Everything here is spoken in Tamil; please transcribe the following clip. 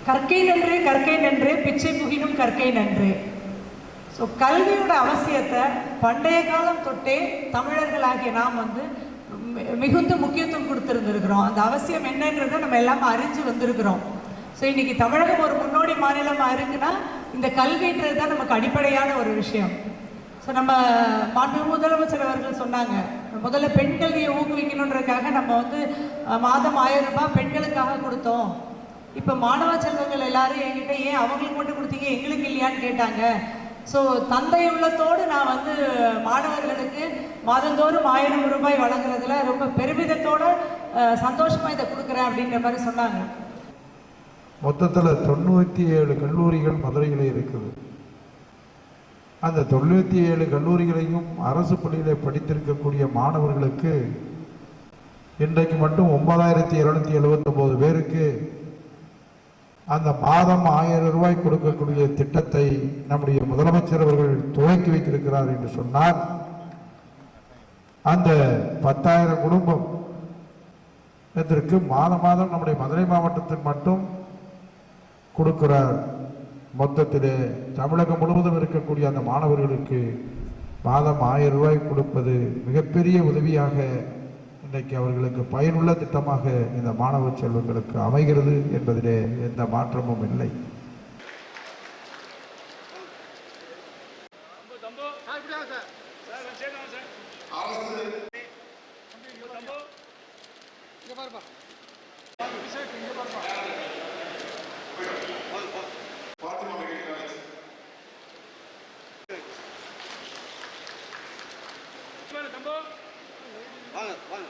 கற்கை நன்று கற்கை நன்று பிச்சை புகினும் கற்கை நன்று. ஸோ கல்வியோட அவசியத்தை பண்டைய காலம் தொட்டே தமிழர்களாகிய நாம் மிகுந்த முக்கியத்துவம் கொடுத்துருந்துருக்கிறோம். அந்த அவசியம் என்னன்றதை நம்ம எல்லாமே அறிஞ்சு வந்திருக்கிறோம். ஸோ இன்னைக்கு தமிழகம் ஒரு முன்னோடி மாநிலமாக இருக்குன்னா இந்த கல்வின்றது தான் நமக்கு அடிப்படையான ஒரு விஷயம். ஸோ நம்ம முதலமைச்சர் அவர்கள் சொன்னாங்க, முதல்ல பெண் கல்வியை ஊக்குவிக்கணுன்றதுக்காக நம்ம மாதம் 1000 ரூபாய் பெண்களுக்காக கொடுத்தோம். இப்போ மாணவ செல்வங்கள் எல்லாரும் என்கிட்ட ஏன் அவங்களுக்கு மட்டும் கொடுத்தீங்க எங்களுக்கு இல்லையான்னு கேட்டாங்க. ஸோ தந்தை உள்ளத்தோடு நான் மாணவர்களுக்கு மாதந்தோறும் 1000 ரூபாய் வழங்குறதுல ரொம்ப பெருமிதத்தோடு சந்தோஷமாக இதை கொடுக்குறேன் அப்படின்ற மாதிரி சொன்னாங்க. மொத்தத்தில் 97 கல்லூரிகள் மதுரையில் இருக்குது. அந்த 97 கல்லூரிகளையும் அரசு பள்ளியில் படித்திருக்கக்கூடிய மாணவர்களுக்கு இன்றைக்கு மட்டும் 9279 பேருக்கு அந்த மாதம் 1000 ரூபாய் கொடுக்கக்கூடிய திட்டத்தை நம்முடைய முதலமைச்சர் அவர்கள் துவக்கி வைத்திருக்கிறார் என்று சொன்னால், அந்த 10,000 குடும்பம் இதற்கு மாதம் நம்முடைய மதுரை மாவட்டத்தில் மட்டும் கொடுக்கிறார். மொத்தத்திலே தமிழகம் முழுவதும் இருக்கக்கூடிய அந்த மாணவர்களுக்கு மாதம் 1000 ரூபாய் கொடுப்பது மிகப்பெரிய உதவியாக இன்றைக்கு அவர்களுக்கு பயனுள்ள திட்டமாக இந்த மாணவ செல்வங்களுக்கு அமைகிறது என்பதிலே எந்த மாற்றமும் இல்லை. வாங்க வாங்க.